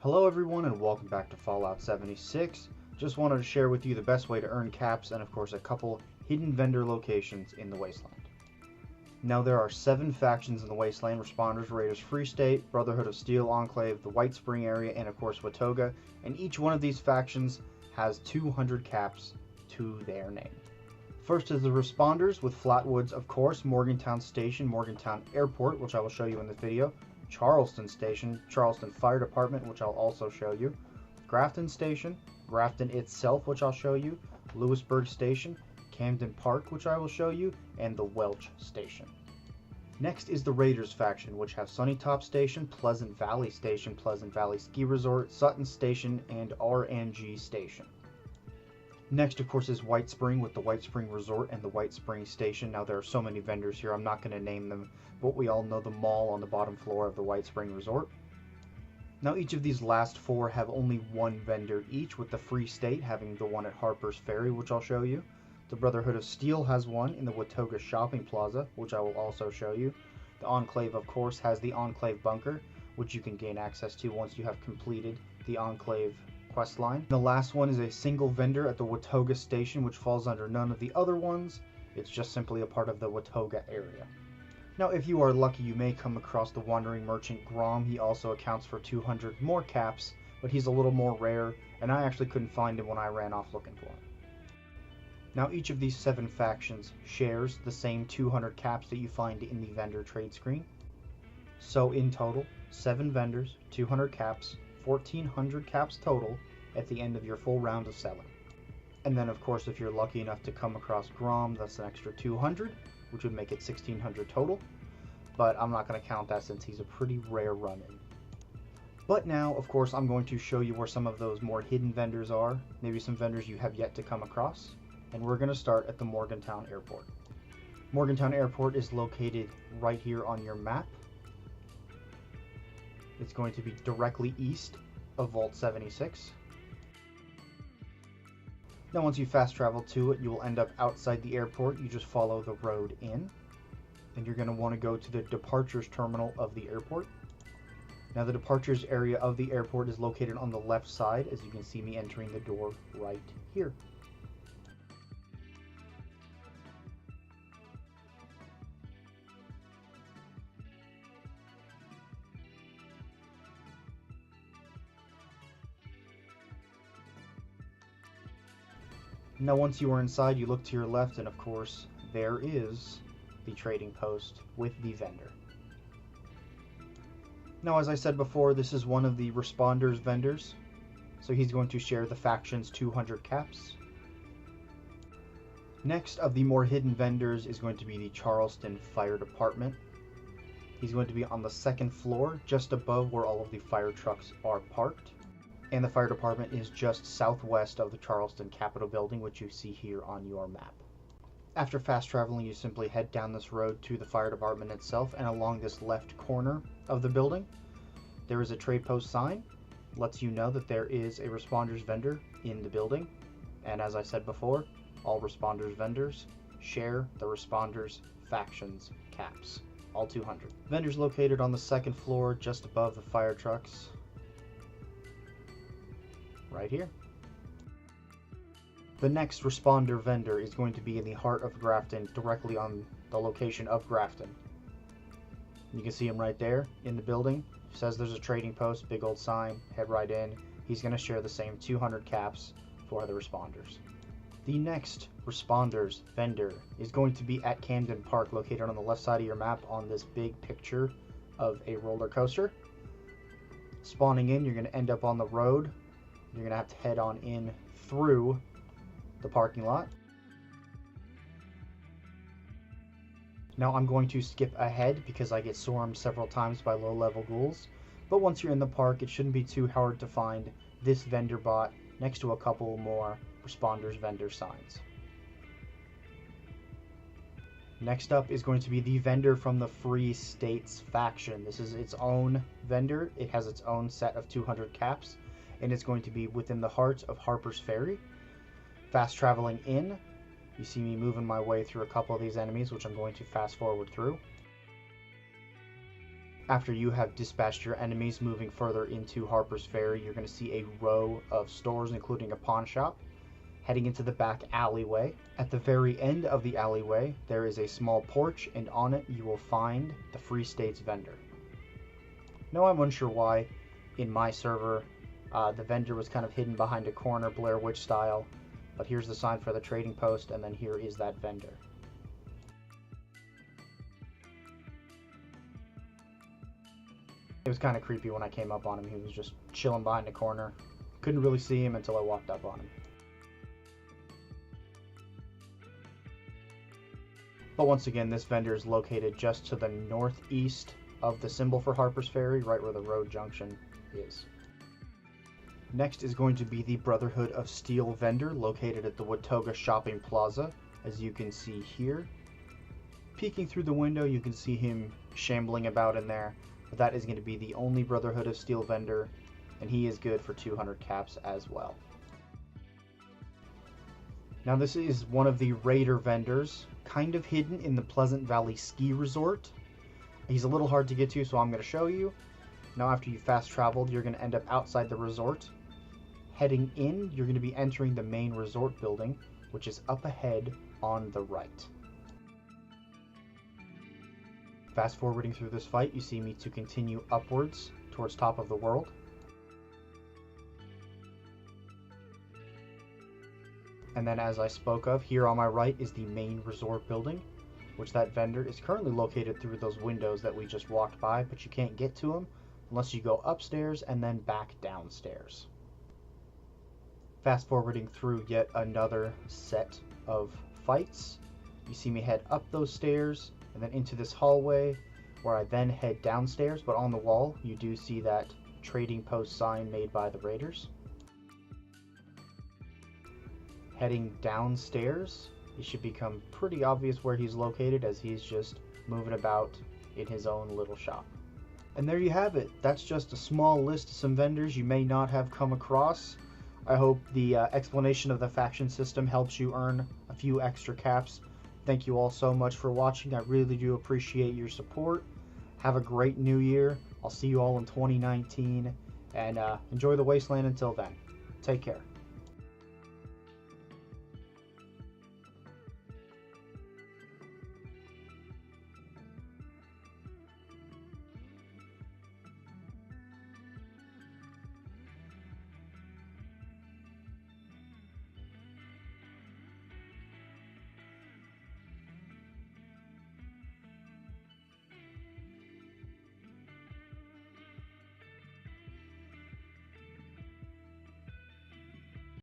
Hello everyone and welcome back to Fallout 76. Just wanted to share with you the best way to earn caps and of course a couple hidden vendor locations in the Wasteland. Now there are 7 factions in the Wasteland: Responders, Raiders, Free State, Brotherhood of Steel, Enclave, the White Spring area, and of course Watoga, and each one of these factions has 200 caps to their name. First is the Responders with Flatwoods, of course, Morgantown Station, Morgantown Airport, which I will show you in this video, Charleston Station, Charleston Fire Department, which I'll also show you, Grafton Station, Grafton itself, which I'll show you, Lewisburg Station, Camden Park, which I will show you, and the Welch Station. Next is the Raiders faction, which have Sunnytop Station, Pleasant Valley Station, Pleasant Valley Ski Resort, Sutton Station, and RNG Station. Next, of course, is White Spring with the White Spring Resort and the White Spring Station. Now, there are so many vendors here, I'm not going to name them, but we all know the mall on the bottom floor of the White Spring Resort. Now, each of these last 4 have only one vendor each, with the Free State having the one at Harper's Ferry, which I'll show you. The Brotherhood of Steel has one in the Watoga Shopping Plaza, which I will also show you. The Enclave, of course, has the Enclave Bunker, which you can gain access to once you have completed the Enclave quest line. The last one is a single vendor at the Watoga Station, which falls under none of the other ones. It's just simply a part of the Watoga area. Now, if you are lucky, you may come across the Wandering Merchant Grom. He also accounts for 200 more caps, but he's a little more rare, and I actually couldn't find him when I ran off looking for him. Now, each of these 7 factions shares the same 200 caps that you find in the vendor trade screen. So in total, 7 vendors, 200 caps, 1,400 caps total at the end of your full round of selling. And then, of course, if you're lucky enough to come across Grom, that's an extra 200, which would make it 1,600 total. But I'm not going to count that since he's a pretty rare run-in. But now, of course, I'm going to show you where some of those more hidden vendors are, maybe some vendors you have yet to come across. And we're going to start at the Morgantown Airport. Morgantown Airport is located right here on your map. It's going to be directly east of Vault 76. Now, once you fast travel to it, you will end up outside the airport. You just follow the road in, and you're going to want to go to the departures terminal of the airport. Now, the departures area of the airport is located on the left side, as you can see me entering the door right here. Now, once you are inside, you look to your left, and of course, there is the trading post with the vendor. Now, as I said before, this is one of the Responders vendors, so he's going to share the faction's 200 caps. Next of the more hidden vendors is going to be the Charleston Fire Department. He's going to be on the 2nd floor, just above where all of the fire trucks are parked. And the fire department is just southwest of the Charleston Capitol building, which you see here on your map. After fast traveling, you simply head down this road to the fire department itself, and along this left corner of the building, there is a trade post sign. Lets you know that there is a Responders vendor in the building. And as I said before, all Responders vendors share the Responders factions caps, all 200. Vendors located on the 2nd floor, just above the fire trucks. Right here. The next Responder vendor is going to be in the heart of Grafton, directly on the location of Grafton. You can see him right there in the building. It says there's a trading post, big old sign, head right in. He's going to share the same 200 caps for the Responders. The next Responders vendor is going to be at Camden Park, located on the left side of your map on this big picture of a roller coaster. Spawning in, you're going to end up on the road. You're going to have to head on in through the parking lot. Now, I'm going to skip ahead because I get swarmed several times by low-level ghouls. But once you're in the park, it shouldn't be too hard to find this vendor bot next to a couple more Responders vendor signs. Next up is going to be the vendor from the Free States faction. This is its own vendor. It has its own set of 200 caps. And it's going to be within the heart of Harper's Ferry. Fast traveling in, you see me moving my way through a couple of these enemies, which I'm going to fast forward through. After you have dispatched your enemies moving further into Harper's Ferry, you're going to see a row of stores, including a pawn shop, heading into the back alleyway. At the very end of the alleyway, there is a small porch, and on it you will find the Free States vendor. Now, I'm unsure why in my server the vendor was kind of hidden behind a corner, Blair Witch style, but here's the sign for the trading post, and then here is that vendor. It was kind of creepy when I came up on him. He was just chilling behind a corner. Couldn't really see him until I walked up on him. But once again, this vendor is located just to the northeast of the symbol for Harper's Ferry, right where the road junction is. Next is going to be the Brotherhood of Steel vendor, located at the Watauga Shopping Plaza, as you can see here. Peeking through the window, you can see him shambling about in there. But that is going to be the only Brotherhood of Steel vendor, and he is good for 200 caps as well. Now this is one of the Raider vendors, kind of hidden in the Pleasant Valley Ski Resort. He's a little hard to get to, so I'm going to show you. Now after you fast traveled, you're going to end up outside the resort. Heading in, you're going to be entering the main resort building, which is up ahead on the right. Fast forwarding through this fight, you see me to continue upwards towards top of the world. And then, as I spoke of, here on my right is the main resort building, which that vendor is currently located through those windows that we just walked by, but you can't get to him unless you go upstairs and then back downstairs. Fast forwarding through yet another set of fights, you see me head up those stairs and then into this hallway, where I then head downstairs, but on the wall you do see that trading post sign made by the Raiders. Heading downstairs, it should become pretty obvious where he's located, as he's just moving about in his own little shop. And there you have it. That's just a small list of some vendors you may not have come across. I hope the explanation of the faction system helps you earn a few extra caps. Thank you all so much for watching. I really do appreciate your support. Have a great new year. I'll see you all in 2019, and enjoy the Wasteland until then. Take care.